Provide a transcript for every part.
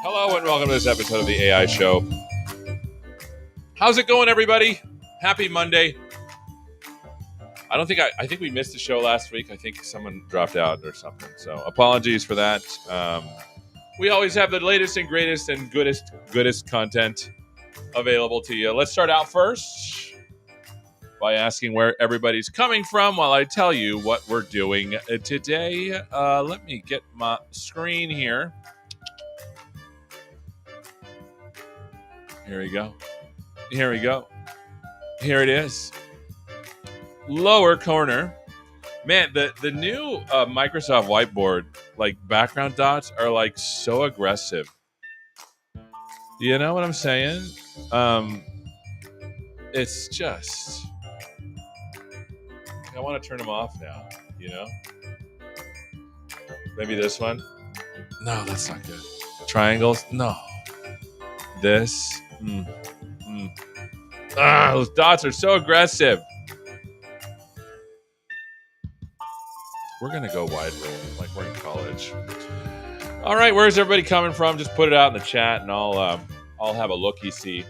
Hello and welcome to this episode of the AI Show. How's it going, everybody? Happy Monday. I think we missed the show last week. I think someone dropped out or something. So apologies for that. We always have the latest and greatest and goodest content available to you. Let's start out first by asking where everybody's coming from while I tell you what we're doing today. Let me get my screen here. Here we go. Here it is. Lower corner. Man, the new Microsoft whiteboard, like background dots are like so aggressive. You know what I'm saying? It's just, I want to turn them off now, you know? Maybe this one? No, that's not good. Triangles? No. This? Those dots are so aggressive. We're going to go wide room like we're in college. All right, where's everybody coming from? Just put it out in the chat and I'll have a looky-see.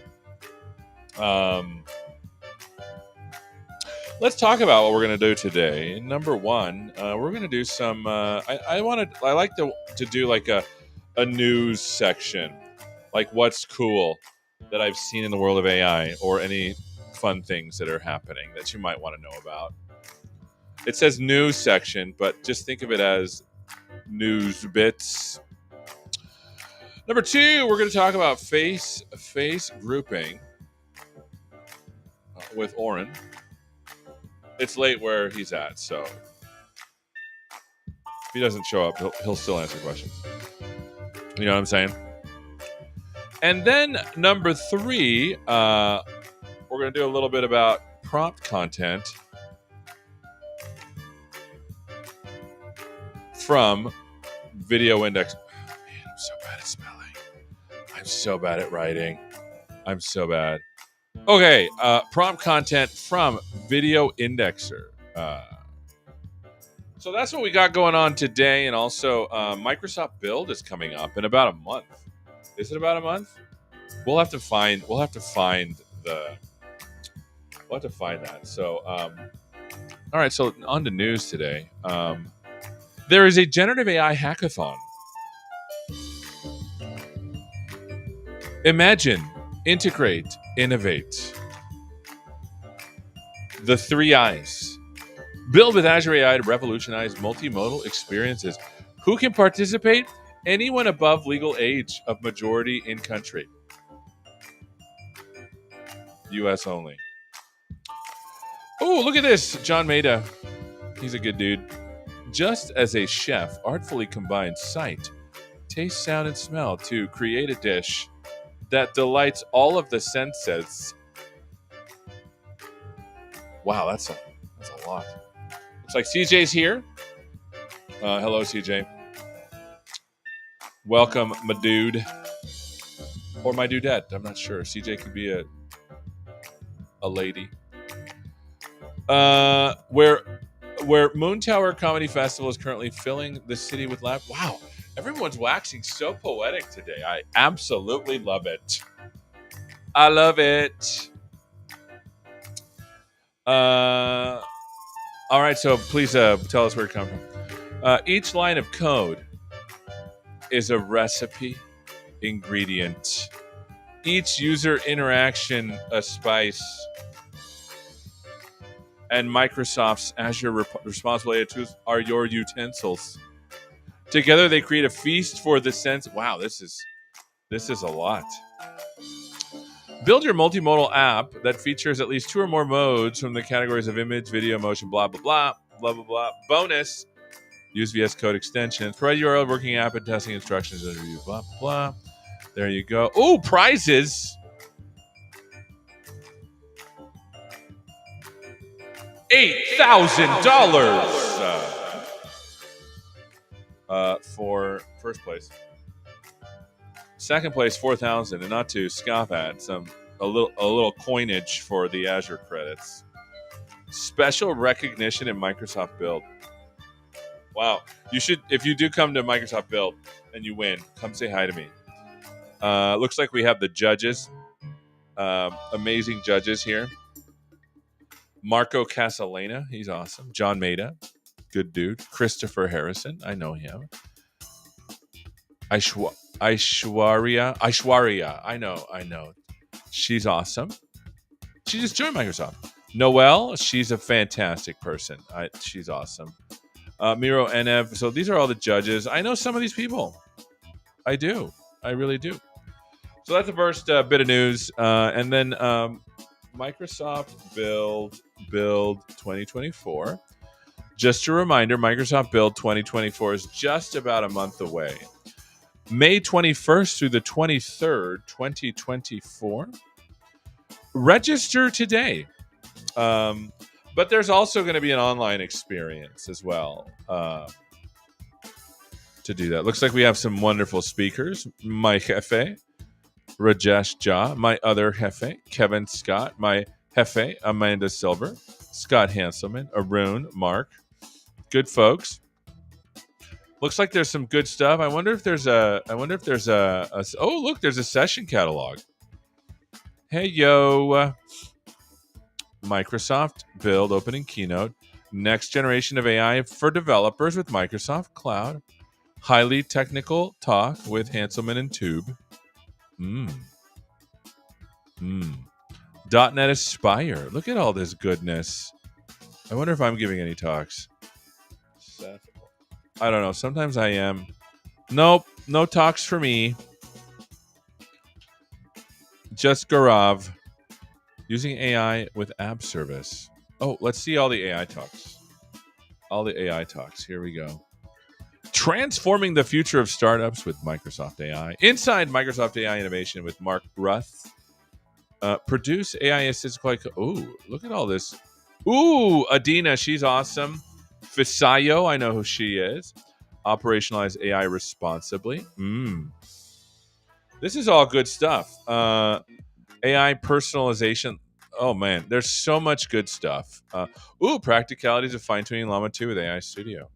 Let's talk about what we're going to do today. Number one, we're going to do some I like to do like a news section, like what's cool that I've seen in the world of AI or any fun things that are happening that you might want to know about. It says news section, but just think of it as news bits. Number two, we're going to talk about face grouping with Oren. It's late where he's at, so if he doesn't show up, he'll still answer questions. You know what I'm saying? And then number 3, we're going to do a little bit about prompt content from Video Index. Man, I'm so bad at spelling. I'm so bad at writing. I'm so bad. Okay, prompt content from Video Indexer. So that's what we got going on today, and also Microsoft Build is coming up in about a month. Is it about a month? We'll have to find that. So, all right. So on to news today. There is a generative AI hackathon. Imagine, integrate, innovate. The 3 I's. Build with Azure AI to revolutionize multimodal experiences. Who can participate? Anyone above legal age of majority in country. U.S. only. Oh, look at this. John Maeda. He's a good dude. Just as a chef artfully combines sight, taste, sound, and smell to create a dish that delights all of the senses. Wow, that's a lot. Looks like CJ's here. Hello, CJ. Welcome, my dude. Or my dudette. I'm not sure. CJ could be a lady. Where Moon Tower Comedy Festival is currently filling the city with laughter. Wow, everyone's waxing so poetic today. I absolutely love it. I love it. All right, so please tell us where it comes from. Each line of code is a recipe, ingredient. Each user interaction, a spice. And Microsoft's Azure responsible AI tools are your utensils. Together, they create a feast for the sense. Wow, this is a lot. Build your multimodal app that features at least 2 or more modes from the categories of image, video, motion, blah, blah, blah, blah, blah, blah. Bonus, use VS Code extensions. Provide URL, working app, and testing instructions, and review, blah, blah. There you go. Oh, prizes. $8,000 for first place. Second place, $4,000, and not to scoff at, a little coinage for the Azure credits. Special recognition in Microsoft Build. Wow, you should, if you do come to Microsoft Build and you win, come say hi to me. Looks like we have the judges, amazing judges here. Marco Casalena, he's awesome. John Maeda, good dude. Christopher Harrison, I know him. Aishwarya, I know. She's awesome. She just joined Microsoft. Noelle, she's a fantastic person. She's awesome. Miro Enev. So these are all the judges. I know some of these people. I do. I really do. So that's the first bit of news. And then Microsoft Build 2024. Just a reminder, Microsoft Build 2024 is just about a month away. May 21st through the 23rd, 2024. Register today. But there's also going to be an online experience as well to do that. Looks like we have some wonderful speakers. My jefe, Rajesh Jha. My other jefe, Kevin Scott. My jefe, Amanda Silver. Scott Hanselman. Arun, Mark. Good folks. Looks like there's some good stuff. I wonder if there's a oh, look, there's a session catalog. Hey, yo. Microsoft Build opening keynote. Next generation of AI for developers with Microsoft Cloud. Highly technical talk with Hanselman and Tube. .NET Aspire. Look at all this goodness. I wonder if I'm giving any talks. I don't know. Sometimes I am. Nope. No talks for me. Just Gaurav. Using AI with app service. Oh, let's see all the AI talks. All the AI talks. Here we go. Transforming the future of startups with Microsoft AI. Inside Microsoft AI Innovation with Mark Ruth. Produce AI assisted. Ooh, look at all this. Ooh, Adina, she's awesome. Fisayo, I know who she is. Operationalize AI responsibly. This is all good stuff. AI personalization. Oh man, there's so much good stuff. Practicalities of fine-tuning Llama 2 with AI Studio.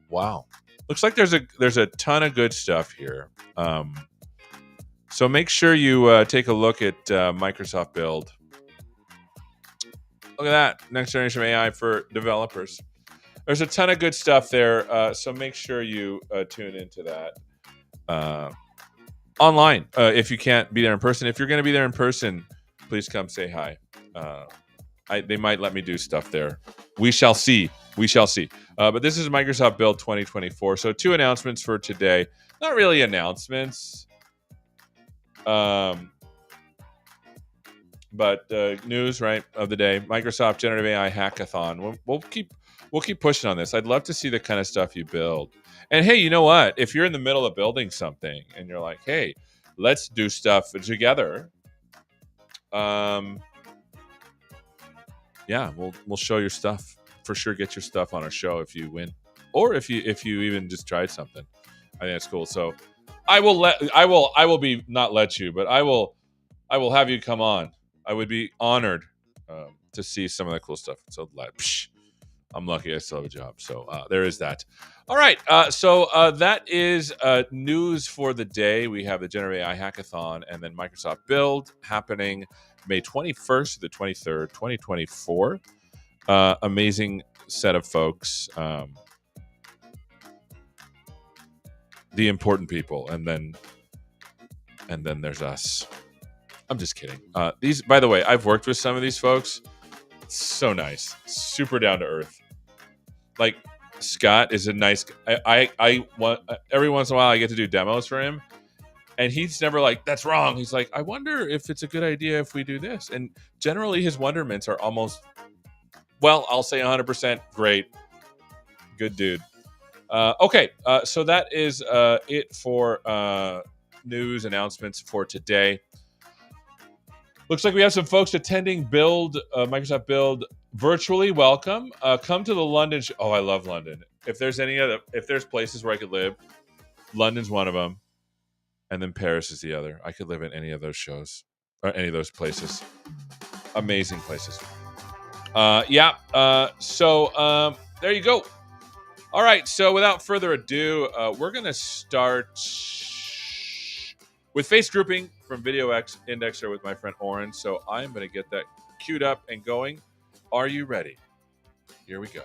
Wow. Looks like there's a ton of good stuff here. So make sure you take a look at Microsoft Build. Look at that. Next generation of AI for developers. There's a ton of good stuff there. So make sure you tune into that online if you can't be there in person. If you're going to be there in person, please come say hi. They might let me do stuff there. We shall see. But this is Microsoft Build 2024. So 2 announcements for today. Not really announcements. But news, right, of the day. Microsoft Generative AI Hackathon. We'll keep pushing on this. I'd love to see the kind of stuff you build. And hey, you know what? If you're in the middle of building something and you're like, hey, let's do stuff together. Yeah, we'll show your stuff. For sure, get your stuff on our show if you win. Or if you even just tried something. I think that's cool. So I will be not let you, but I will have you come on. I would be honored to see some of the cool stuff. So I'm lucky I still have a job. So there is that. All right. So that is news for the day. We have the Generative AI Hackathon and then Microsoft Build happening May 21st to the 23rd, 2024. Amazing set of folks. The important people, and then there's us. I'm just kidding. These, by the way, I've worked with some of these folks. So nice, super down to earth. Like Scott is a nice. I want every once in a while I get to do demos for him, and he's never like, that's wrong. He's like, I wonder if it's a good idea if we do this. And generally, his wonderments are almost, well, I'll say 100% great. Good dude. Okay, so that is it for news announcements for today. Looks like we have some folks attending Build, Microsoft Build virtually. Welcome. Come to the London. Oh, I love London. If there's places where I could live, London's one of them, and then Paris is the other. I could live in any of those shows or any of those places. Amazing places. So there you go. All right. So without further ado, we're gonna start with face grouping from Video Indexer with my friend Oren. So I'm going to get that queued up and going. Are you ready? Here we go.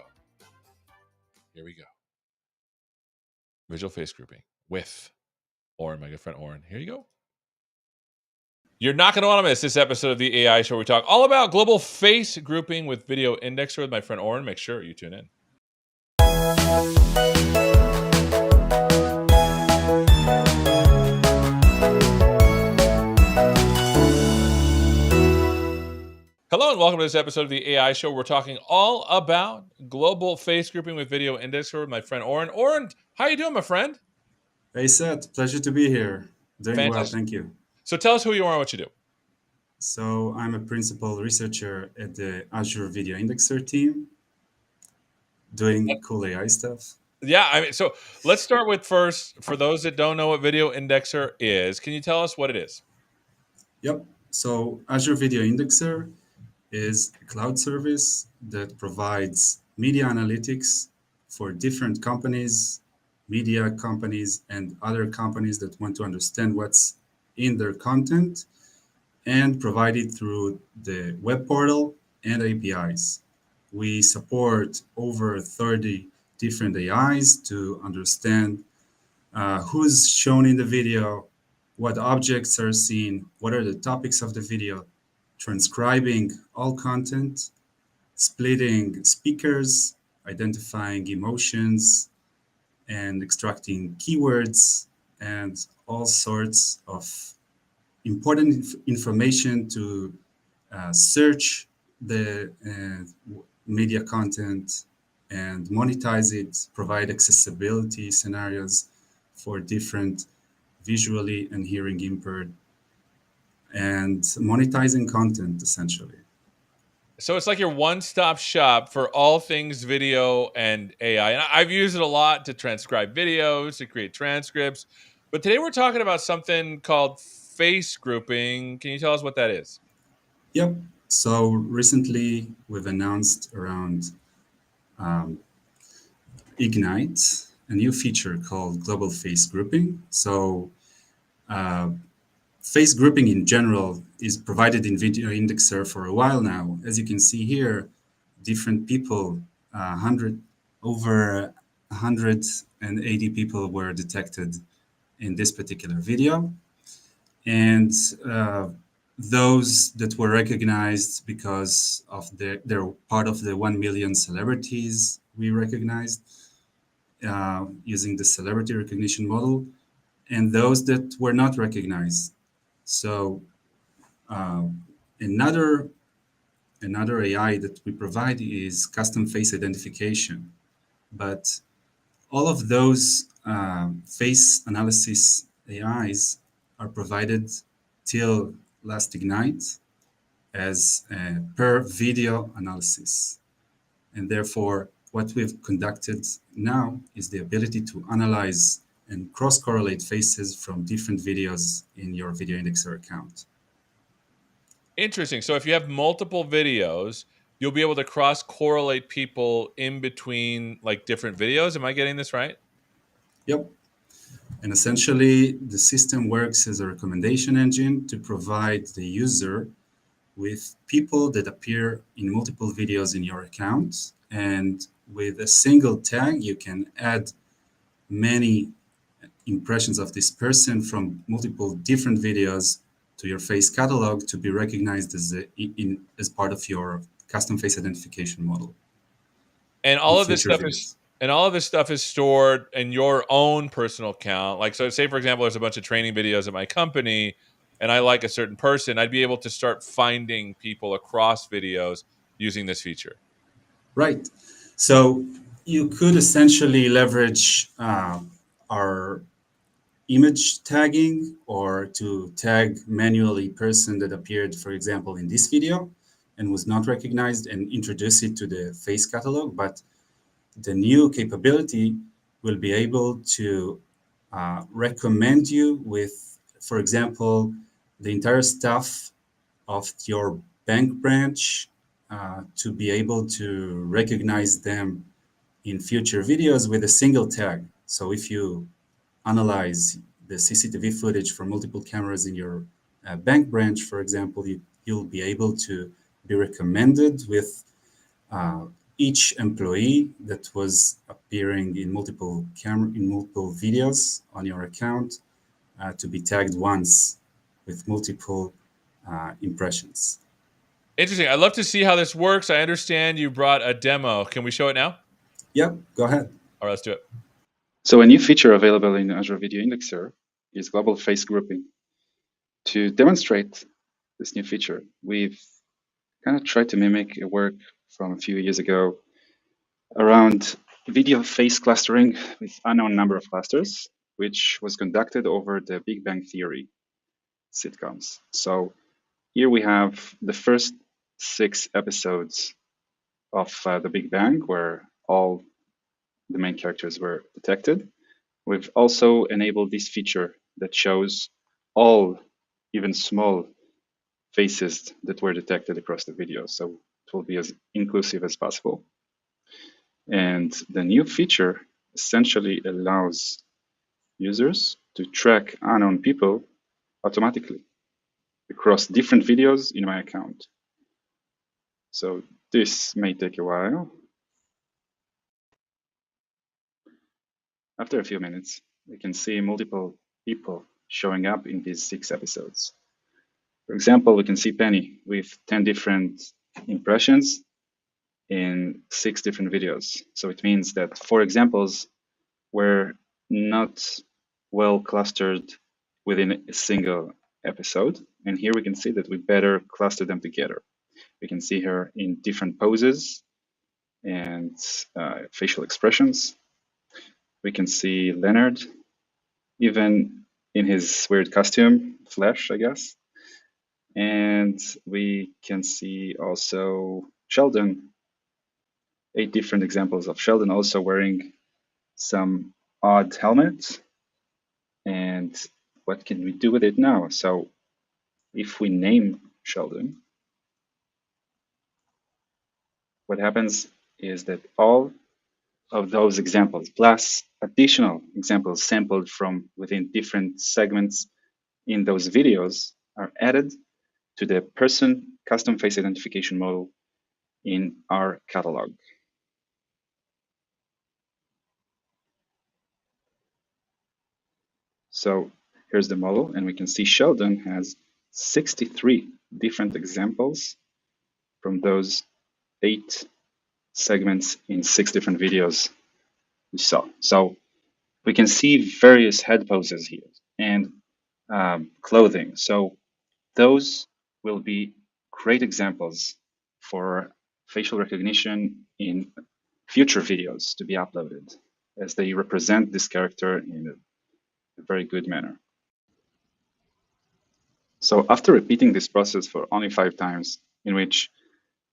Visual face grouping with Oren, my good friend Oren. Here you go. You're not going to want to miss this episode of the AI Show. We talk all about global face grouping with Video Indexer with my friend Oren. Make sure you tune in. Hello and welcome to this episode of the AI Show. We're talking all about global face grouping with Video Indexer with my friend Oren. Oren, how you doing, my friend? Hey, Seth. Pleasure to be here. Doing Fantastic. well, thank you. So tell us who you are and what you do. So I'm a principal researcher at the Azure Video Indexer team, doing cool AI stuff. Yeah, I mean, so let's start with first, for those that don't know what Video Indexer is, can you tell us what it is? Yep. So Azure Video Indexer is a cloud service that provides media analytics for different companies, media companies, and other companies that want to understand what's in their content and provide it through the web portal and APIs. We support over 30 different AIs to understand who's shown in the video, what objects are seen, what are the topics of the video, transcribing all content, splitting speakers, identifying emotions, and extracting keywords and all sorts of important information to search the media content and monetize it, provide accessibility scenarios for different visually and hearing impaired, and monetizing content essentially. So it's like your one-stop shop for all things video and AI. And I've used it a lot to transcribe videos, to create transcripts. But today we're talking about something called face grouping. Can you tell us what that is? Yep. So recently we've announced around Ignite a new feature called global face grouping. So face grouping in general is provided in Video Indexer for a while now. As you can see here, different people, 100 over 180 people were detected in this particular video, and those that were recognized because of they're part of the 1 million celebrities we recognized using the celebrity recognition model, and those that were not recognized. So uh, another another AI that we provide is custom face identification, but all of those face analysis AIs are provided till last Ignite as per video analysis. And therefore, what we've conducted now is the ability to analyze and cross correlate faces from different videos in your Video Indexer account. Interesting. So if you have multiple videos, you'll be able to cross correlate people in between like different videos. Am I getting this right? Yep. And essentially, the system works as a recommendation engine to provide the user with people that appear in multiple videos in your account. And with a single tag, you can add many impressions of this person from multiple different videos to your face catalog to be recognized as part of your custom face identification model And in all of this future stuff is videos. stored in your own personal account. Like, so say for example, there's a bunch of training videos at my company and I like a certain person, I'd be able to start finding people across videos using this feature. Right. So you could essentially leverage our image tagging or to tag manually person that appeared, for example, in this video and was not recognized and introduce it to the face catalog. But the new capability will be able to recommend you with, for example, the entire staff of your bank branch to be able to recognize them in future videos with a single tag. So if you analyze the CCTV footage from multiple cameras in your bank branch, for example, you'll be able to be recommended with uh, each employee that was appearing in multiple videos on your account to be tagged once with multiple impressions. Interesting. I'd love to see how this works. I understand you brought a demo. Can we show it now? Yep, go ahead. All right, let's do it. So a new feature available in Azure Video Indexer is global face grouping. To demonstrate this new feature, we've kind of tried to mimic a work from a few years ago around video face clustering with unknown number of clusters, which was conducted over the Big Bang Theory sitcoms. So here we have the first 6 episodes of the Big Bang, where all the main characters were detected. We've also enabled this feature that shows all, even small, faces that were detected across the video. So it will be as inclusive as possible. And the new feature essentially allows users to track unknown people automatically across different videos in my account. So this may take a while. After a few minutes, we can see multiple people showing up in these 6 episodes. For example, we can see Penny with 10 different impressions in 6 different videos. So it means that 4 examples were not well clustered within a single episode. And here we can see that we better cluster them together. We can see her in different poses and facial expressions. We can see Leonard, even in his weird costume, Flash, I guess. And we can see also Sheldon, 8 different examples of Sheldon also wearing some odd helmet. And what can we do with it now? So if we name Sheldon, what happens is that all of those examples, plus additional examples sampled from within different segments in those videos, are added to the person custom face identification model in our catalog. So here's the model, and we can see Sheldon has 63 different examples from those 8 segments in 6 different videos we saw. So we can see various head poses here and clothing. So those will be great examples for facial recognition in future videos to be uploaded, as they represent this character in a very good manner. So after repeating this process for only 5 times, in which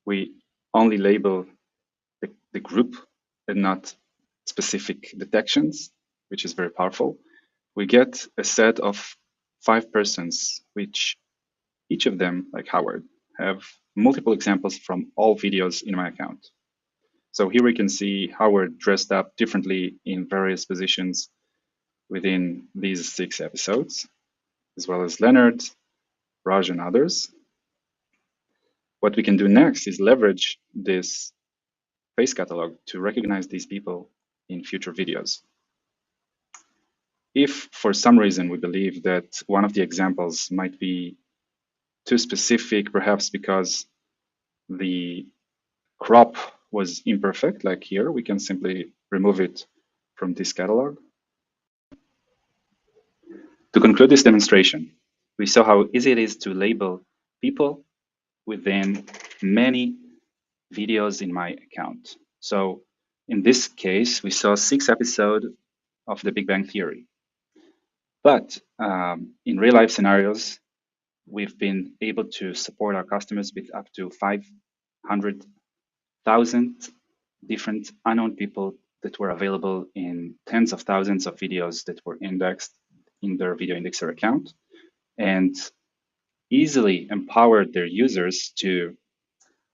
we only label the group and not specific detections, which is very powerful, we get a set of 5 persons, which each of them, like Howard, have multiple examples from all videos in my account. So here we can see Howard dressed up differently in various positions within these 6 episodes, as well as Leonard, Raj, and others. What we can do next is leverage this face catalog to recognize these people in future videos. If for some reason we believe that one of the examples might be too specific, perhaps because the crop was imperfect, like here, we can simply remove it from this catalog. To conclude this demonstration, we saw how easy it is to label people within many videos in my account. So in this case, we saw 6 episodes of The Big Bang Theory. But in real life scenarios, we've been able to support our customers with up to 500,000 different unknown people that were available in tens of thousands of videos that were indexed in their video indexer account, and easily empowered their users to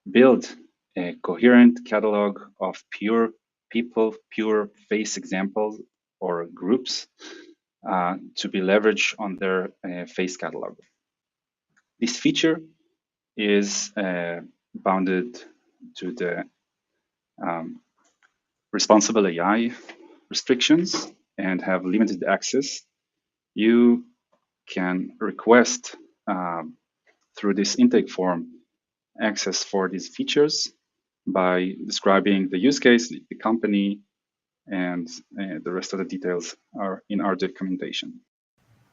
build a coherent catalog of pure people, pure face examples or groups to be leveraged on their face catalog. This feature is bounded to the responsible AI restrictions and have limited access. You can request through this intake form access for these features by describing the use case, the company, and the rest of the details are in our documentation.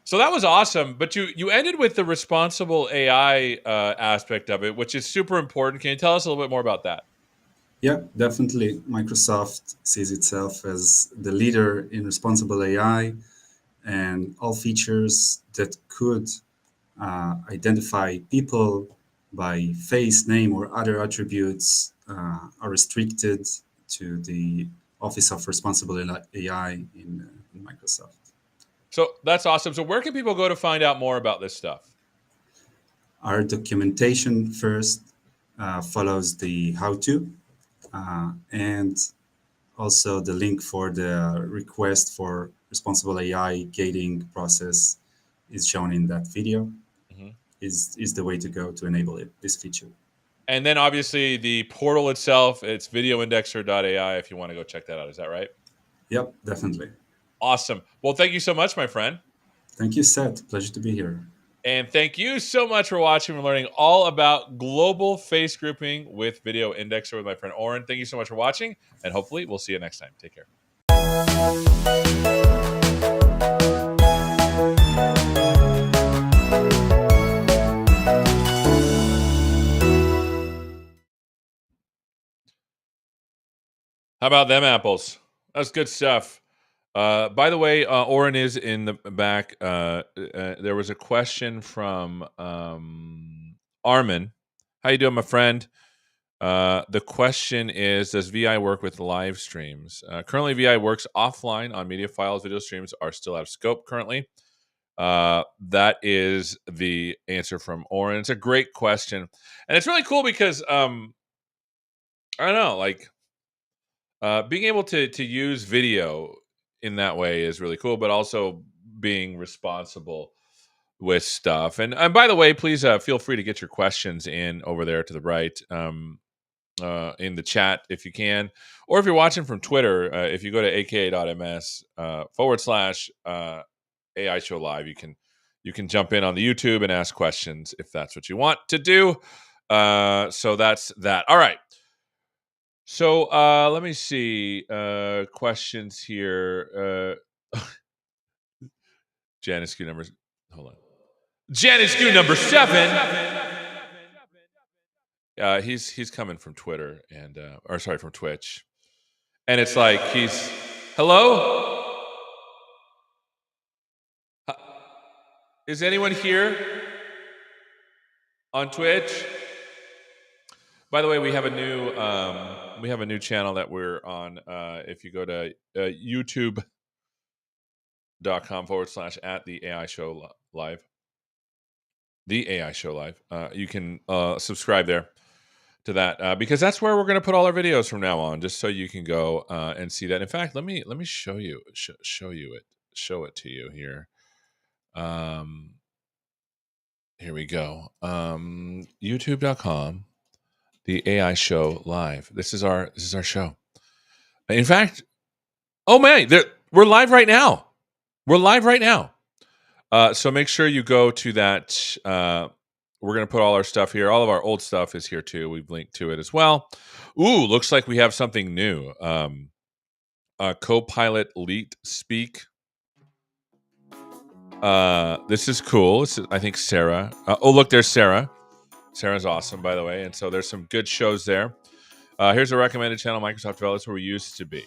So that was awesome, but you ended with the responsible AI aspect of it, which is super important. Can you tell us a little bit more about that? Yeah, definitely. Microsoft sees itself as the leader in responsible AI, and all features that could identify people by face, name, or other attributes are restricted to the Office of Responsible AI in Microsoft. So that's awesome. So where can people go to find out more about this stuff? Our documentation first follows the how-to, and also the link for the request for responsible AI gating process is shown in that video. Mm-hmm. Is the way to go to enable it, this feature. And then obviously the portal itself, it's videoindexer.ai if you want to go check that out. Is that right? Yep, definitely. Awesome. Well, thank you so much, my friend. Thank you, Seth. Pleasure to be here. And thank you so much for watching and learning all about global face grouping with Video Indexer with my friend Oren. Thank you so much for watching, and hopefully we'll see you next time. Take care. How about them apples? That's good stuff. By the way, Oren is in the back. There was a question from Armin. How you doing, my friend? The question is, does VI work with live streams? Currently, VI works offline on media files. Video streams are still out of scope currently. That is the answer from Oren. It's a great question. And it's really cool because, I don't know, like being able to use video in that way is really cool, but also being responsible with stuff. And by the way, please feel free to get your questions in over there to the right. In the chat if you can, or if you're watching from Twitter, if you go to aka.ms / AI show live, you can jump in on the YouTube and ask questions if that's what you want to do. So that's that. All right. So let me see questions here. Janice Q numbers. Hold on. Janice Q number 7. He's coming from Twitter and or sorry, from Twitch. And it's like he's hello? Is anyone here on Twitch? By the way, we have a new channel that we're on. If you go to youtube.com / at the AI show live, the AI show live, you can subscribe there to that because that's where we're going to put all our videos from now on, just so you can go and see that. In fact, let me show you it to you here. Here we go. YouTube.com, the AI show live. This is our show. In fact, oh man, we're live right now. We're live right now. So make sure you go to that. We're going to put all our stuff here. All of our old stuff is here too. We've linked to it as well. Ooh, looks like we have something new. Copilot Elite Speak. This is cool. This is, I think, Sarah. Oh, look, there's Sarah. Sarah's awesome, by the way. And so there's some good shows there. Here's a recommended channel, Microsoft Developers, where we used to be.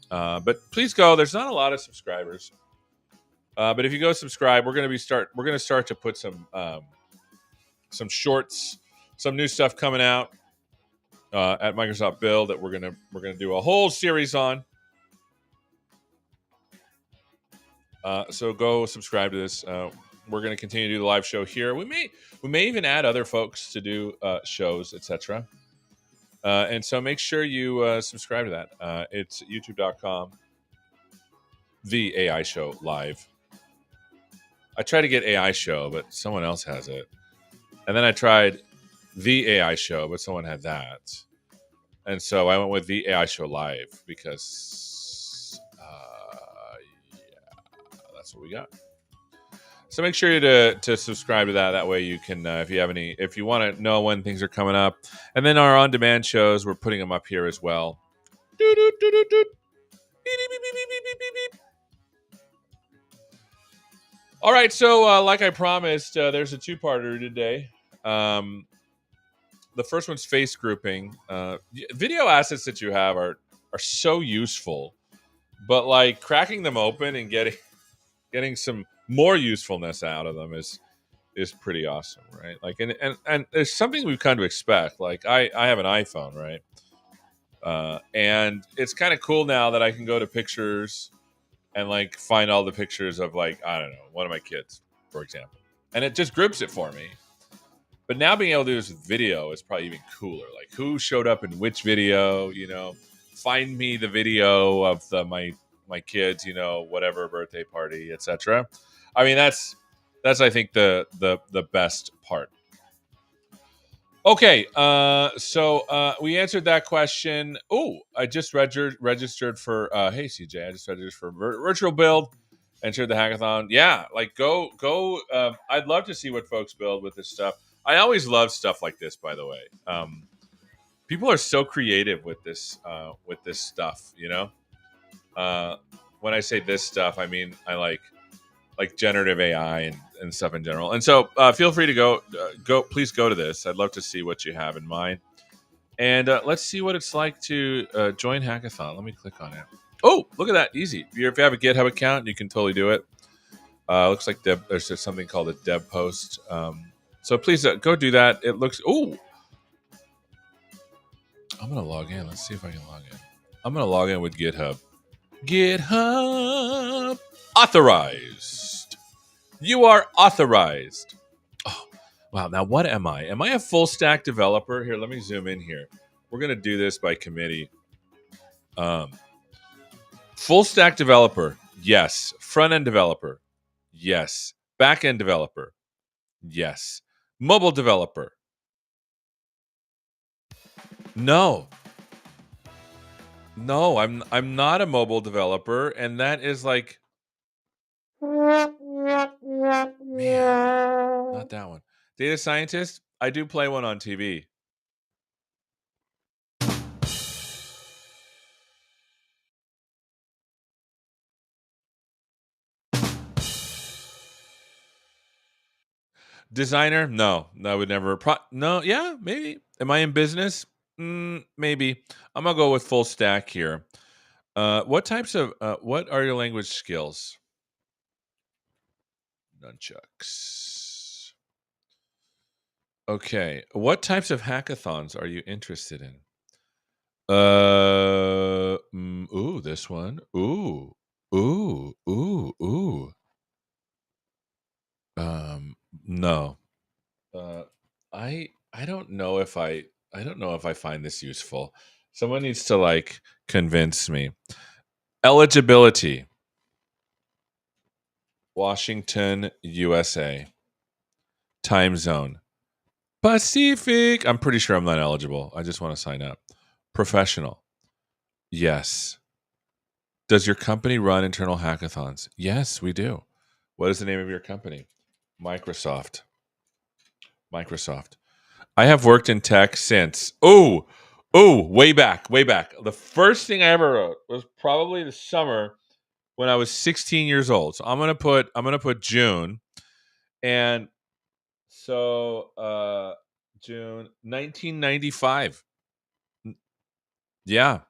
But please go. There's not a lot of subscribers. But if you go subscribe, we're going to start to put some shorts, some new stuff coming out at Microsoft Build that we're gonna do a whole series on. So go subscribe to this. We're going to continue to do the live show here. We may even add other folks to do shows, etc. And so make sure you subscribe to that. It's youtube.com, the AI show live. I tried to get AI show, but someone else has it. And then I tried the AI show, but someone had that. And so I went with the AI show live because, that's what we got. So make sure to subscribe to that. That way you can, if you want to know when things are coming up. And then our on-demand shows, we're putting them up here as well. All right, so like I promised, there's a two-parter today. The first one's face grouping. Video assets that you have are so useful, but like cracking them open and getting some more usefulness out of them is pretty awesome, right? Like, and there's something we've come to expect. Like, I have an iPhone, right? And it's kind of cool now that I can go to pictures and like find all the pictures of, like, I don't know, one of my kids, for example, and it just groups it for me. But now being able to do this with video is probably even cooler. Like, who showed up in which video? Find me the video of my kids, whatever birthday party, etc. I mean, that's I think the best part. Okay, so we answered that question. Oh, I just registered for. Hey, CJ, I just registered for virtual build. Entered the hackathon. Yeah, like go. I'd love to see what folks build with this stuff. I always love stuff like this. By the way, people are so creative with this stuff. When I say this stuff, I mean I like generative AI and stuff in general. And so feel free to go. Please go to this. I'd love to see what you have in mind. And let's see what it's like to join Hackathon. Let me click on it. Oh, look at that. Easy. If you have a GitHub account, you can totally do it. Looks like there's just something called a dev post. So please go do that. It looks. Oh, I'm going to log in. Let's see if I can log in. I'm going to log in with GitHub. GitHub authorized. You are authorized. Oh, wow. Now, what am I? Am I a full stack developer? Here, let me zoom in here. We're going to do this by committee. Full stack developer, yes. Front end developer, yes. Back end developer, yes. Mobile developer, no. No, I'm not a mobile developer, and that is like, man, not that one. Data scientist, I do play one on TV. Designer, no, I would never. No, yeah, maybe. Am I in business? Maybe. I'm gonna go with full stack here. What types of what are your language skills? Nunchucks. Okay. What types of hackathons are you interested in? Ooh, this one. Ooh. No. Uh, I don't know if I don't know if I find this useful. Someone needs to like convince me. Eligibility. Washington, USA. Time zone. Pacific. I'm pretty sure I'm not eligible. I just want to sign up. Professional. Yes. Does your company run internal hackathons? Yes, we do. What is the name of your company? Microsoft. Microsoft. I have worked in tech since. Way back, way back. The first thing I ever wrote was probably the summer when I was 16 years old. So I'm gonna put June, and so June 1995. Yeah,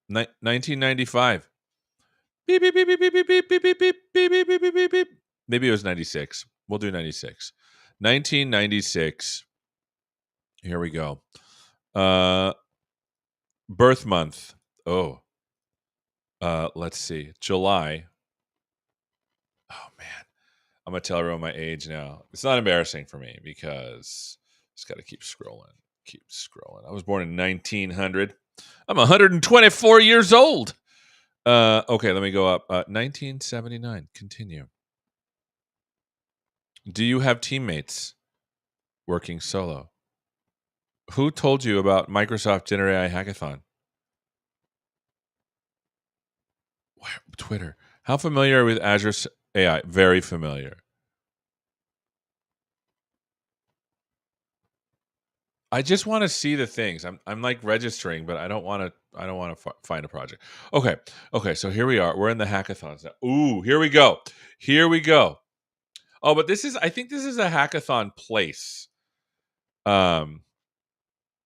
1995. Beep, beep, beep, beep, beep, beep, beep, beep, beep, beep, beep, beep, beep, beep, beep, beep. Maybe it was 96. We'll do 96. 1996. Here we go. Birth month. Oh, let's see. July. Oh man, I'm gonna tell everyone my age now. It's not embarrassing for me because just got to keep scrolling. Keep scrolling. I was born in 1900. I'm 124 years old. Okay, let me go up. 1979. Continue. Do you have teammates working solo? Who told you about Microsoft Gen AI Hackathon? Twitter. How familiar are you with Azure AI? Very familiar. I just want to see the things. I'm like registering, but I don't want to find a project. Okay. So here we are. We're in the hackathons now. Ooh, here we go. Here we go. Oh, but I think this is a hackathon place.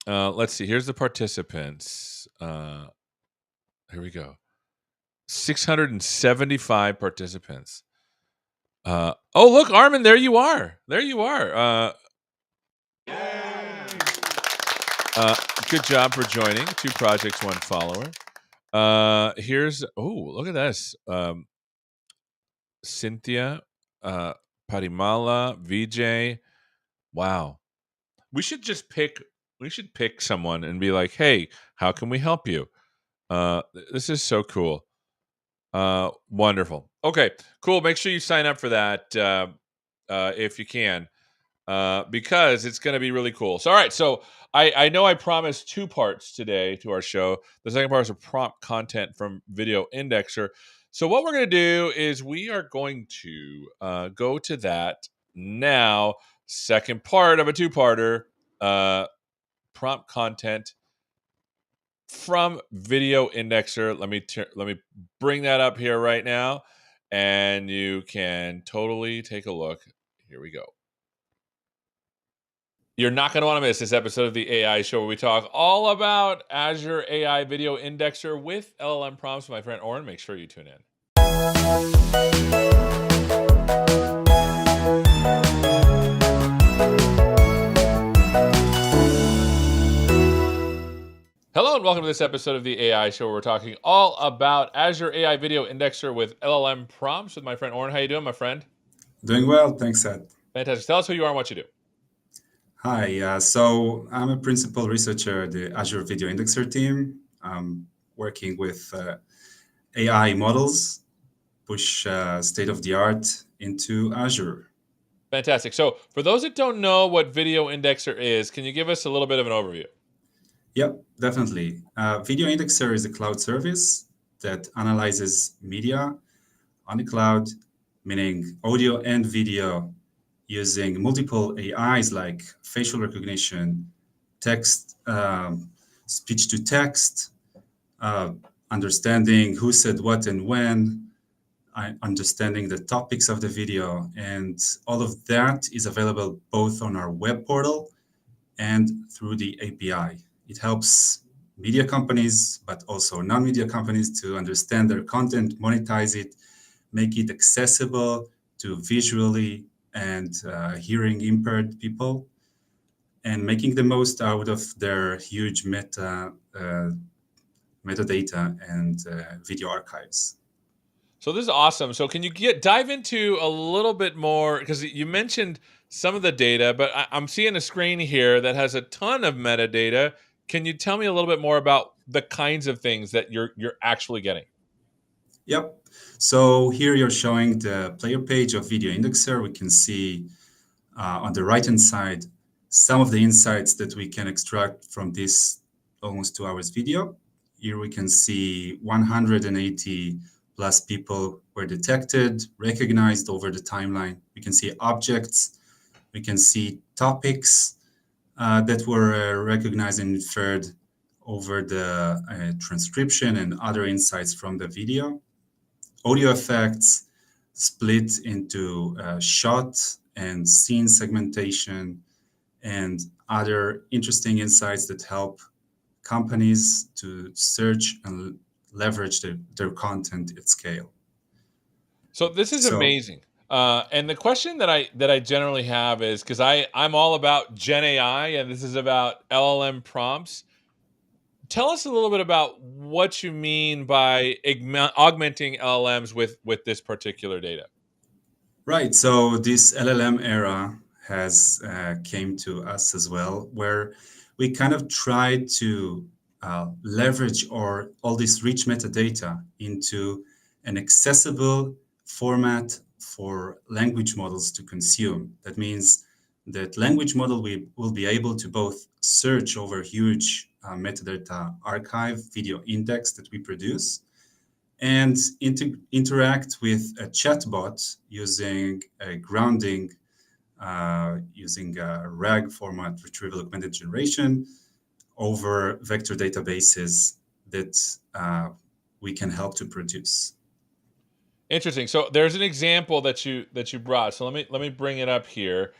Let's see. Here's the participants. Here we go. 675 participants. Oh, look, Armin, there you are. There you are. Good job for joining. 2 projects, 1 follower. Look at this. Cynthia, Parimala, VJ. Wow. We should pick someone and be like, hey, how can we help you? This is so cool. Wonderful. Okay, cool. Make sure you sign up for that if you can, because it's going to be really cool. So, all right. So, I know I promised 2 parts today to our show. The second part is a prompt content from Video Indexer. So, what we're going to do is we are going to go to that now. Second part of a 2-parter, prompt content from Video Indexer. Let me bring that up here right now, and you can totally take a look. Here we go. You're not going to want to miss this episode of the AI Show where we talk all about Azure AI Video Indexer with LLM prompts with my friend Oren. Make sure you tune in. Hello and welcome to this episode of the AI Show where we're talking all about Azure AI Video Indexer with LLM prompts with my friend Oren. How you doing, my friend? Doing well, thanks, Ed. Fantastic. Tell us who you are and what you do. Hi, so I'm a principal researcher at the Azure Video Indexer team. I'm working with AI models, push state of the art into Azure. Fantastic. So for those that don't know what Video Indexer is, can you give us a little bit of an overview? Yep, definitely. Video Indexer is a cloud service that analyzes media on the cloud, meaning audio and video, using multiple AIs like facial recognition, text, speech to text, understanding who said what and when, understanding the topics of the video. And all of that is available both on our web portal and through the API. It helps media companies, but also non-media companies to understand their content, monetize it, make it accessible to visually and hearing impaired people, and making the most out of their huge metadata and video archives. So this is awesome. So can you dive into a little bit more, because you mentioned some of the data, but I'm seeing a screen here that has a ton of metadata. Can you tell me a little bit more about the kinds of things that you're actually getting? Yep. So here you're showing the player page of Video Indexer. We can see on the right-hand side some of the insights that we can extract from this almost 2 hours video. Here we can see 180 plus people were detected, recognized over the timeline. We can see objects. We can see topics that were recognized and inferred over the transcription and other insights from the video. Audio effects split into shot and scene segmentation and other interesting insights that help companies to search and leverage their content at scale. So this is So, amazing. And the question that I generally have is, because I'm all about Gen AI and this is about LLM prompts. Tell us a little bit about what you mean by augmenting LLMs with this particular data. right. So this LLM era has came to us as well, where we kind of try to leverage all this rich metadata into an accessible format for language models to consume. That means that language model will be able to both search over huge metadata archive video index that we produce and interact with a chatbot using a grounding, using a RAG format, retrieval augmented generation, over vector databases that we can help to produce. Interesting. So there's an example that you brought. So let me bring it up here.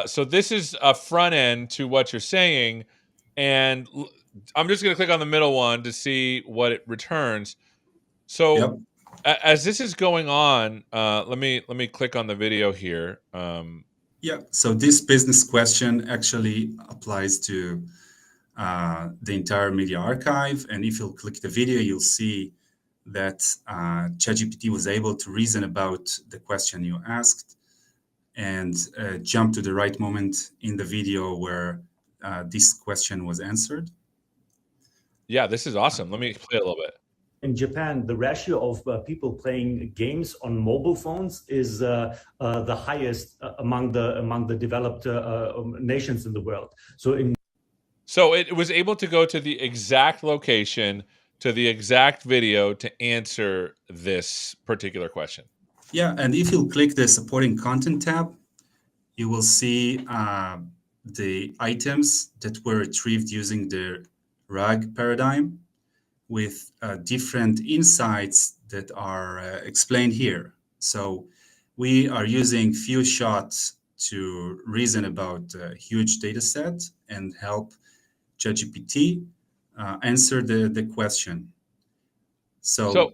So this is a front end to what you're saying, and I'm just going to click on the middle one to see what it returns. So Yep. as this is going on, let me click on the video here. Yeah. So this business question actually applies to the entire media archive. And if you'll click the video, you'll see that ChatGPT was able to reason about the question you asked and jump to the right moment in the video where this question was answered. Yeah, this is awesome. Let me play a little bit. In Japan, the ratio of people playing games on mobile phones is the highest among the developed nations in the world. So it was able to go to the exact location, to the exact video to answer this particular question. Yeah, and if you click the supporting content tab, you will see the items that were retrieved using the RAG paradigm with different insights that are explained here. So we are using few shots to reason about a huge data set and help ChatGPT answer the question. So So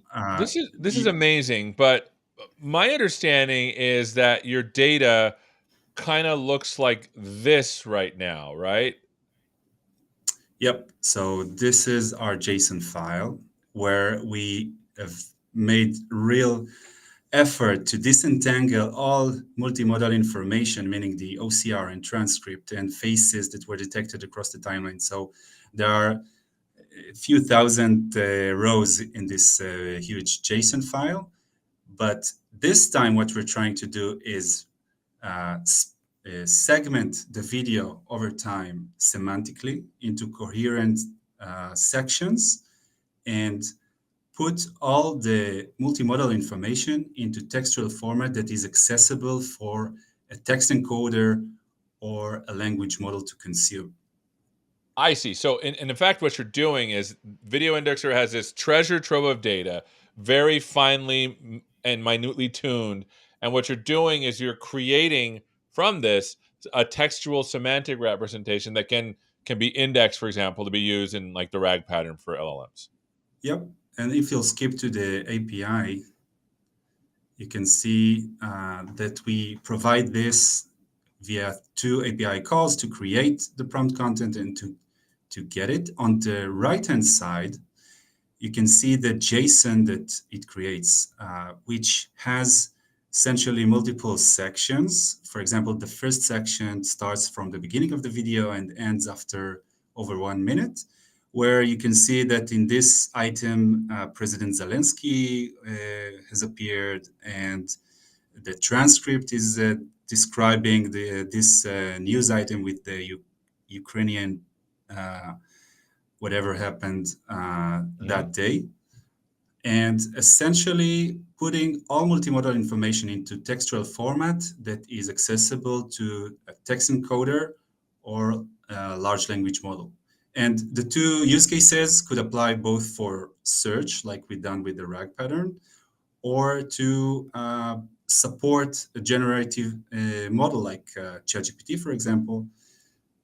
this is amazing, but my understanding is that your data kind of looks like this right now, right? yep. So this is our JSON file where we have made real effort to disentangle all multimodal information, meaning the OCR and transcript and faces that were detected across the timeline. So there are a few thousand rows in this huge JSON file. But this time, what we're trying to do is uh, segment the video over time semantically into coherent sections and put all the multimodal information into textual format that is accessible for a text encoder or a language model to consume. I see. So, in fact, what you're doing is Video Indexer has this treasure trove of data, very finely and minutely tuned. And what you're doing is you're creating from this a textual semantic representation that can be indexed, for example, to be used in like the RAG pattern for LLMs. Yep. And if you'll skip to the API, you can see that we provide this via two API calls to create the prompt content and to get it. On the right-hand side, you can see the JSON that it creates, which has essentially multiple sections. For example, the first section starts from the beginning of the video and ends after over 1 minute, where you can see that in this item, President Zelensky has appeared, and the transcript is describing this news item with the Ukrainian whatever happened that day, and essentially putting all multimodal information into textual format that is accessible to a text encoder or a large language model. And the two use cases could apply both for search, like we've done with the RAG pattern, or to support a generative model like ChatGPT, for example,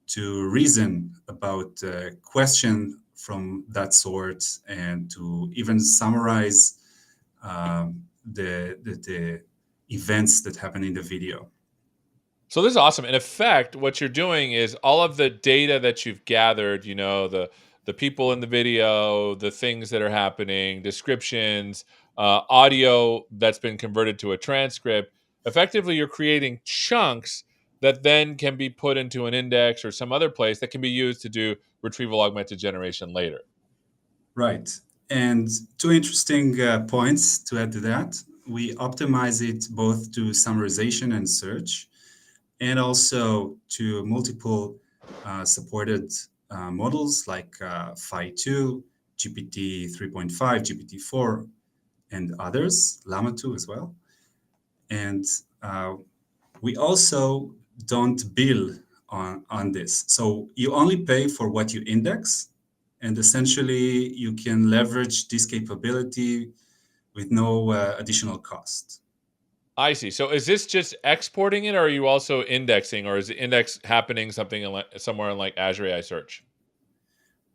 to reason about a question from that sort and to even summarize the events that happen in the video. So this is awesome. In effect, what you're doing is all of the data that you've gathered, the people in the video, the things that are happening, descriptions, audio that's been converted to a transcript. Effectively, you're creating chunks that then can be put into an index or some other place that can be used to do retrieval augmented generation later. Right. And two interesting points to add to that. We optimize it both to summarization and search, and also to multiple supported models like Phi2, GPT 3.5, GPT 4, and others, Llama 2 as well. And we also don't bill on this. So you only pay for what you index, and essentially you can leverage this capability with no additional cost. I see. So is this just exporting it, or are you also indexing, or is the index happening something somewhere in like Azure AI Search?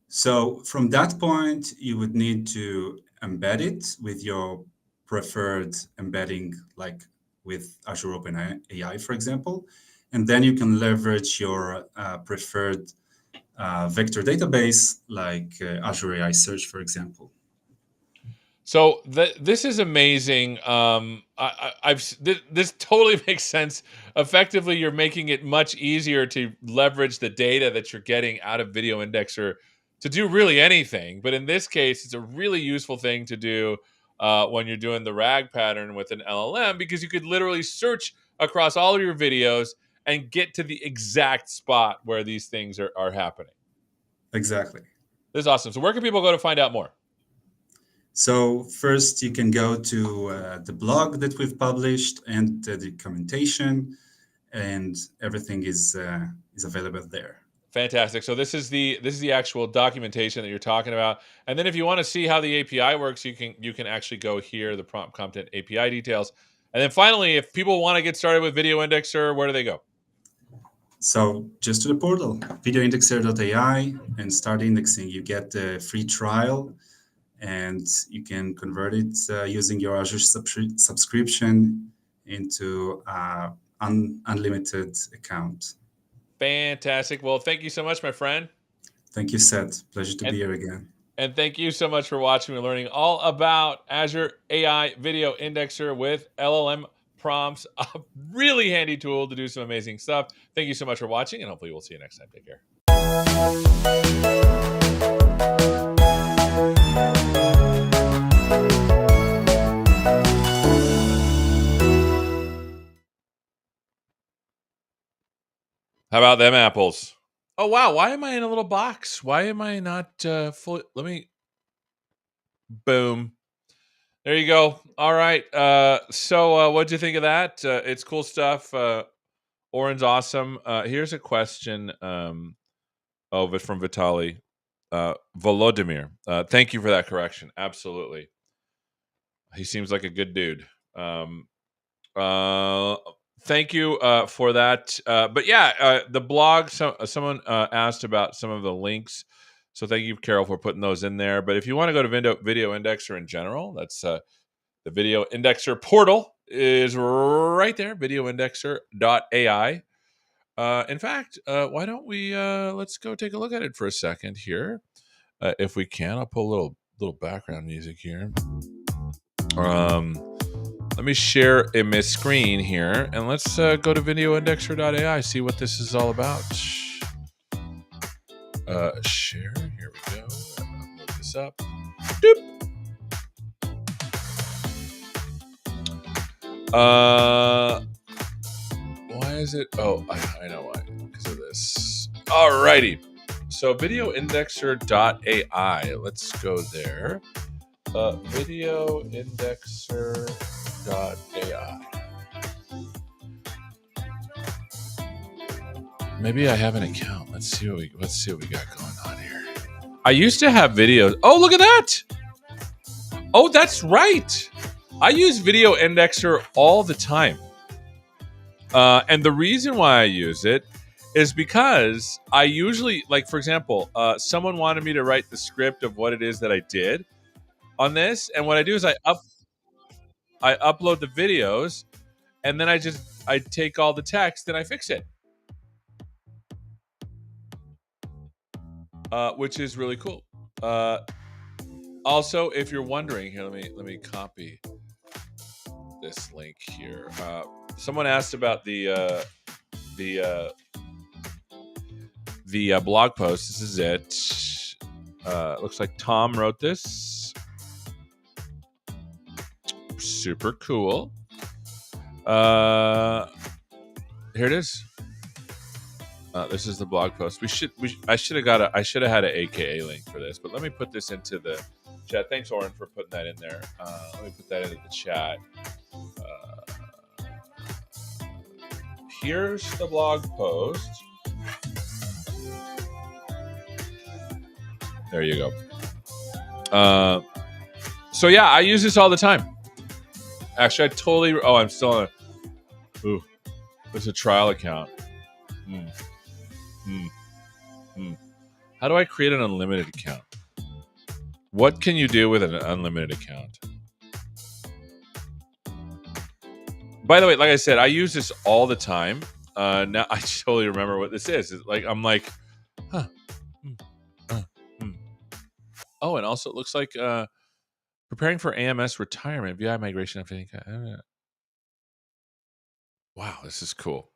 So from that point, you would need to embed it with your preferred embedding, like with Azure OpenAI, for example. And then you can leverage your preferred vector database, like Azure AI Search, for example. So this is amazing. This totally makes sense. Effectively, you're making it much easier to leverage the data that you're getting out of Video Indexer to do really anything. But in this case, it's a really useful thing to do when you're doing the RAG pattern with an LLM, because you could literally search across all of your videos and get to the exact spot where these things are happening. Exactly. This is awesome. So where can people go to find out more? So first, you can go to the blog that we've published and the documentation, and everything is available there. Fantastic. So this is the actual documentation that you're talking about. And then if you want to see how the API works, you can actually go here, the prompt content API details. And then finally, if people want to get started with Video Indexer, where do they go? So just to the portal, videoindexer.ai, and start indexing. You get a free trial, and you can convert it using your Azure subscription into unlimited account. Fantastic. Well, thank you so much, my friend. Thank you, Seth. Pleasure to And be here again. And thank you so much for watching and learning all about Azure AI Video Indexer with LLM prompts. A really handy tool to do some amazing stuff. Thank you so much for watching, and hopefully we'll see you next time. Take care. How about them apples? Oh, wow. Why am I in a little box? Why am I not full? Let me... Boom. There you go. All right. So what'd you think of that? It's cool stuff. Oren's awesome. Here's a question from Vitaly. Volodymyr. Thank you for that correction. Absolutely. He seems like a good dude. Thank you for that. But yeah, the blog, someone asked about some of the links. So thank you, Carol, for putting those in there. But if you want to go to Video Indexer in general, that's the Video Indexer portal is right there, videoindexer.ai. In fact, why don't we let's go take a look at it for a second here, if we can. I'll put a little background music here. Let me share my screen here, and let's go to videoindexer.ai, see what this is all about. Share. Here we go. Look this up. Doop. Why is it? Oh, I know why. Because of this. Alrighty. So videoindexer.ai. Let's go there. Videoindexer.ai. Maybe I have an account. Let's see what we got going on here. I used to have videos. Oh, look at that. Oh, that's right. I use Video Indexer all the time. And the reason why I use it is because I usually, like, for example, someone wanted me to write the script of what it is that I did on this. And what I do is I upload the videos, and then I take all the text and I fix it. Which is really cool. Also, if you're wondering, here, let me copy this link here. Someone asked about the blog post. This is it. Looks like Tom wrote this. Super cool. Here it is. This is the blog post. I should have had an AKA link for this, but let me put this into the chat. Thanks, Oren, for putting that in there. Let me put that into the chat. Here's the blog post. There you go. So yeah, I use this all the time. Actually, I totally. Oh, I'm still on a. Ooh, there's a trial account. How do I create an unlimited account? What can you do with an unlimited account? By the way, like I said, I use this all the time. Now I totally remember what this is. It's like I'm like, huh. Oh, and also it looks like preparing for AMS retirement, VI migration. I think. Wow, this is cool.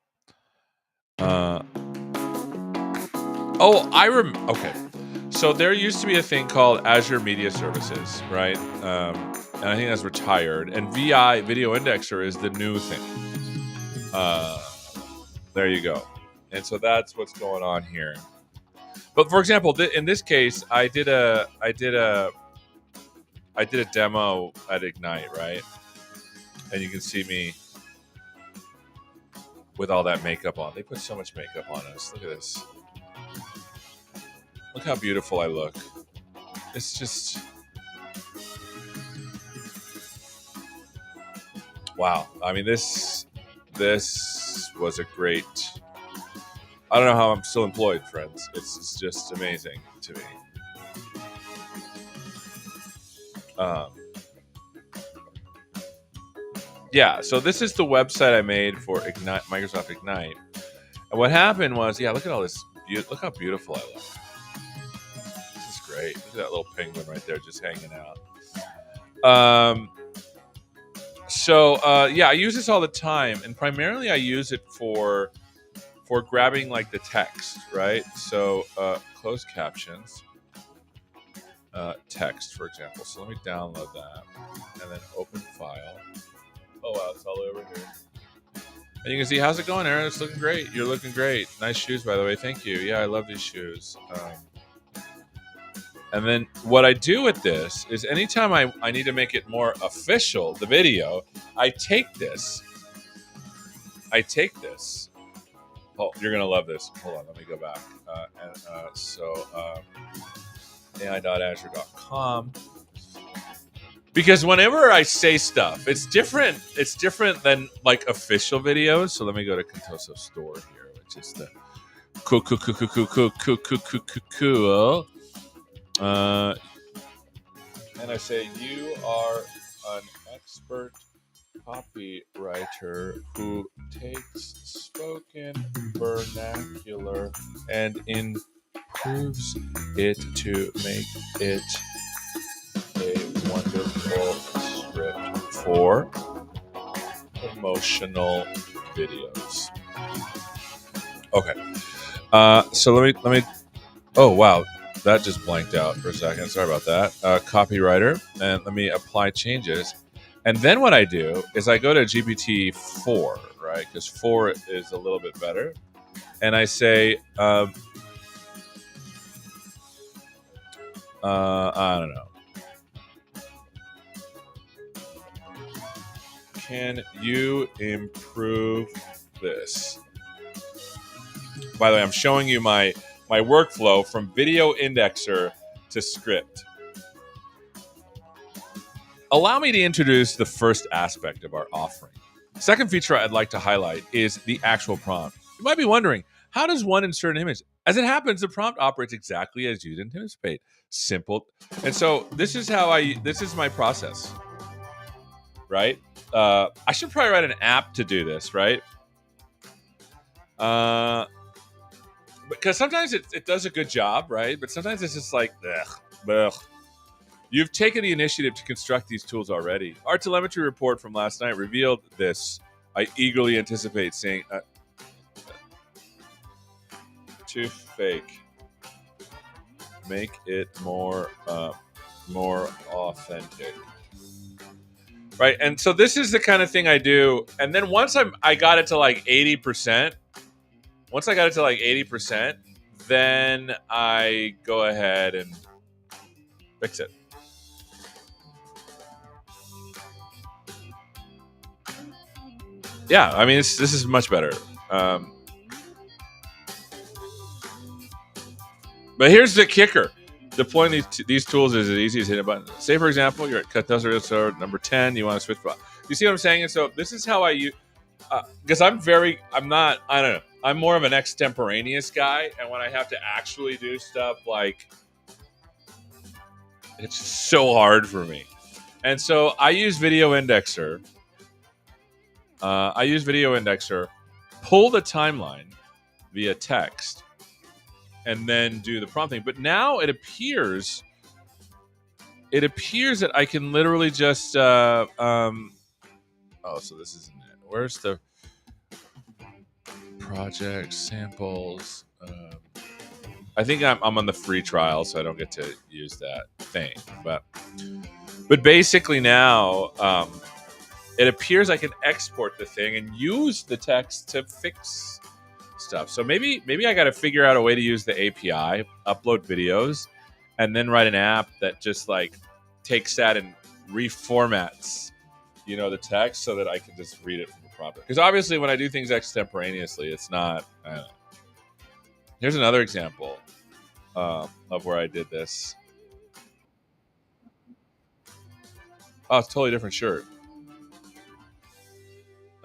Okay. So there used to be a thing called Azure Media Services, right? And I think that's retired. And VI Video Indexer is the new thing. There you go. And so that's what's going on here. But for example, in this case, I did a demo at Ignite, right? And you can see me with all that makeup on. They put so much makeup on us. Look at this. Look how beautiful I look. It's just... Wow. I mean, this was a great I don't know how I'm still employed, friends. It's just amazing to me. Yeah, so this is the website I made for Ignite, Microsoft Ignite. And what happened was, yeah, look at all this. Look how beautiful I look. This is great. Look at that little penguin right there just hanging out. Yeah, I use this all the time, and primarily I use it for grabbing like the text, right? So closed captions, text, for example. So let me download that and then open file. Oh wow, it's all over here. And you can see, how's it going, Aaron? It's looking great. You're looking great. Nice shoes, by the way. Thank you. Yeah, I love these shoes. And then what I do with this is anytime I need to make it more official, the video, I take this. Oh, you're going to love this. Hold on, let me go back. AI.azure.com. Because whenever I say stuff, it's different. It's different than like official videos. So let me go to Contoso Store here, which is the cool. And I say, you are an expert copywriter who takes spoken vernacular and improves it to make it a wonderful script for promotional videos. Okay. So let me. Oh wow, that just blanked out for a second. Sorry about that. Copywriter, and let me apply changes. And then what I do is I go to GPT-4, right? Because 4 is a little bit better. And I say, I don't know. Can you improve this? By the way, I'm showing you my workflow from Video Indexer to script. Allow me to introduce the first aspect of our offering. Second feature I'd like to highlight is the actual prompt. You might be wondering, how does one insert an image? As it happens, the prompt operates exactly as you'd anticipate. Simple. And so this is my process, right? I should probably write an app to do this, right? Because sometimes it does a good job, right? But sometimes it's just like, ugh. You've taken the initiative to construct these tools already. Our telemetry report from last night revealed this. I eagerly anticipate seeing too fake. Make it more authentic. Right, and so this is the kind of thing I do. And then once I got it to like 80%. Once I got it to like 80%, then I go ahead and fix it. Yeah, I mean, this is much better. But here's the kicker. Deploying these tools is as easy as hitting a button. Say, for example, you're at Contoso number 10. You want to switch. You see what I'm saying? And so this is how I use... Because I'm not, I don't know. I'm more of an extemporaneous guy. And when I have to actually do stuff, like, it's so hard for me. And so I use Video Indexer. Pull the timeline via text, and then do the prompting. But now it appears that I can literally just so this isn't it. Where's the project samples? I think I'm on the free trial, so I don't get to use that thing. But basically now it appears I can export the thing and use the text to fix stuff. So maybe I got to figure out a way to use the API, upload videos, and then write an app that just like takes that and reformats, the text so that I can just read it from the prompt. Because obviously, when I do things extemporaneously, it's not. I don't know. Here's another example of where I did this. Oh, it's a totally different shirt.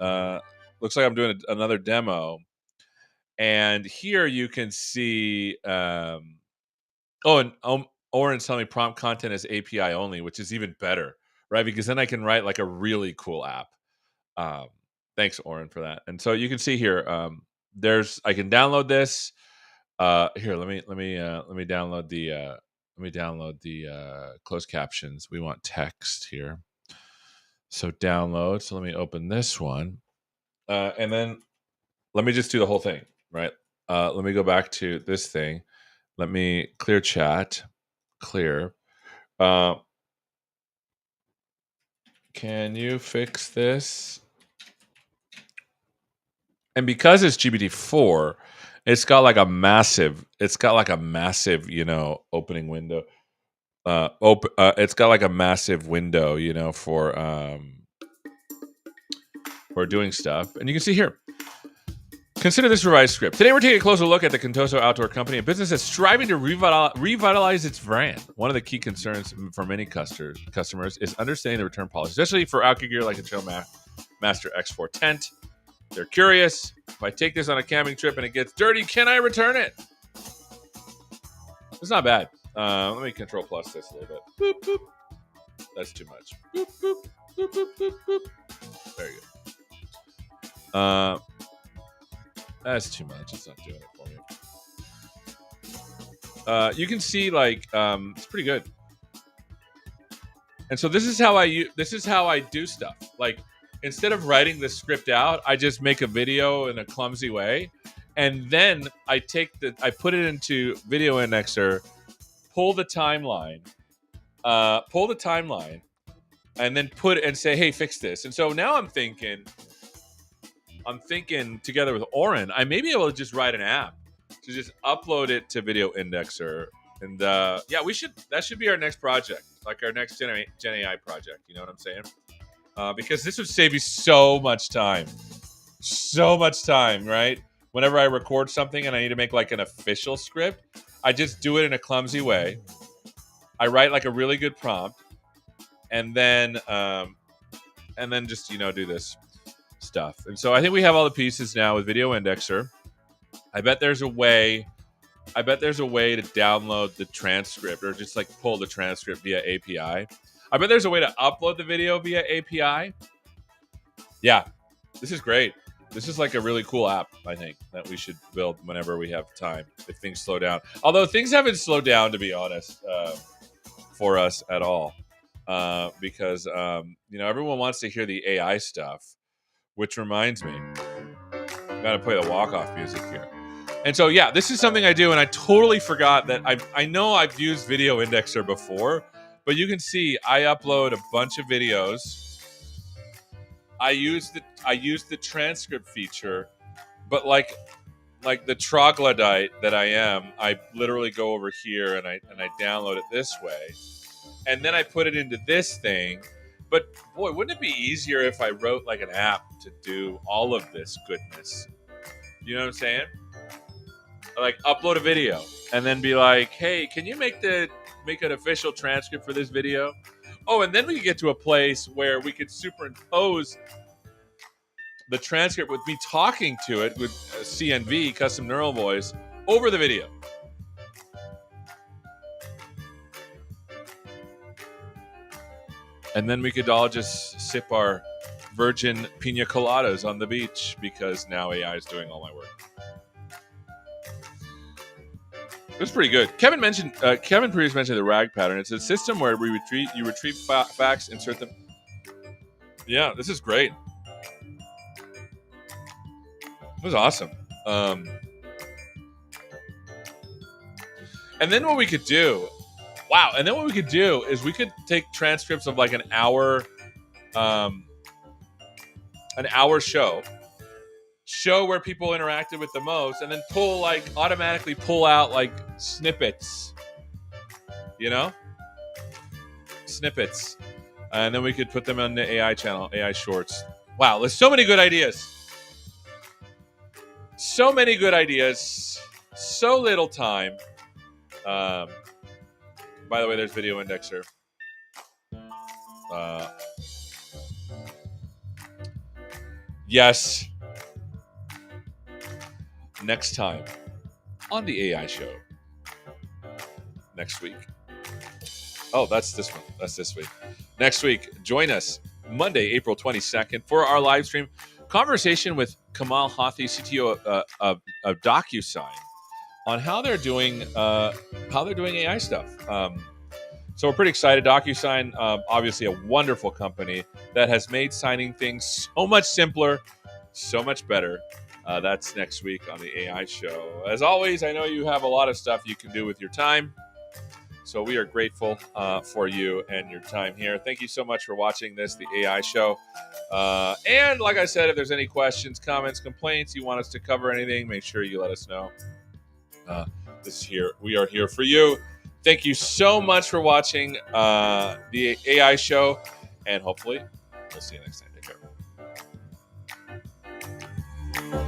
Looks like I'm doing another demo. And here you can see. Oren's telling me prompt content is API only, which is even better, right? Because then I can write like a really cool app. Thanks, Oren, for that. And so you can see here, I can download this. Here, let me download the closed captions. We want text here. So download. So let me open this one, and then let me just do the whole thing, right? Let me go back to this thing. Let me clear chat. Clear. Can you fix this? And because it's GPT-4, it's got like a massive, opening window. It's got like a massive window, for doing stuff. And you can see here. Consider this revised script. Today we're taking a closer look at the Contoso Outdoor Company, a business that's striving to revitalize its brand. One of the key concerns for many customers is understanding the return policy, especially for outdoor gear like a Trailmaster X4 tent. They're curious. If I take this on a camping trip and it gets dirty, can I return it? It's not bad. Let me Control Plus this a little bit. Boop, boop. That's too much. Boop, boop, boop, boop, boop, boop. Very good. That's too much. It's not doing it for me. You can see it's pretty good. And so this is how I do stuff. Like, instead of writing the script out, I just make a video in a clumsy way, and then I put it into Video Indexer, pull the timeline, and then say, hey, fix this. And so now I'm thinking together with Oren, I may be able to just write an app to just upload it to Video Indexer. And that should be our next project, like our next Gen AI project. You know what I'm saying? Because this would save you so much time, right? Whenever I record something and I need to make like an official script, I just do it in a clumsy way. I write like a really good prompt, and then just do this stuff. And so I think we have all the pieces now with Video Indexer. I bet there's a way to download the transcript, or just like pull the transcript via API. I bet there's a way to upload the video via API. Yeah, this is great. This is like a really cool app, I think, that we should build whenever we have time, if things slow down. Although things haven't slowed down, to be honest, for us at all. Because everyone wants to hear the AI stuff, which reminds me, I gotta play the walk-off music here. And so, yeah, this is something I do, and I totally forgot that I know I've used Video Indexer before, but you can see I upload a bunch of videos. I use the transcript feature, but like the troglodyte that I am, I literally go over here and I download it this way, and then I put it into this thing. But boy, wouldn't it be easier if I wrote like an app to do all of this goodness? You know what I'm saying? Like, upload a video and then be like, hey, can you make an official transcript for this video? Oh, and then we could get to a place where we could superimpose the transcript with me talking to it with CNV, custom neural voice, over the video. And then we could all just sip our virgin pina coladas on the beach, because now AI is doing all my work. It was pretty good. Kevin previously mentioned the RAG pattern. It's a system where you retrieve facts, insert them. Yeah, this is great. It was awesome. And then what we could do, is we could take transcripts of like an hour show where people interacted with the most, and then automatically pull out like snippets, snippets. And then we could put them on the AI channel, AI Shorts. Wow, there's so many good ideas. So many good ideas. So little time. By the way, there's Video Indexer. Yes. next time on the AI show next week. Oh, that's this one. That's this week. Next week, join us Monday, April 22nd for our live stream conversation with Kamal Hathi, CTO of DocuSign, on how they're doing AI stuff. So we're pretty excited. DocuSign, obviously a wonderful company that has made signing things so much simpler, so much better. That's next week on the AI show. As always, I know you have a lot of stuff you can do with your time. So we are grateful for you and your time here. Thank you so much for watching the AI show. And like I said, if there's any questions, comments, complaints, you want us to cover anything, make sure you let us know. We are here for you. Thank you so much for watching the AI show, and hopefully we'll see you next time. Take care.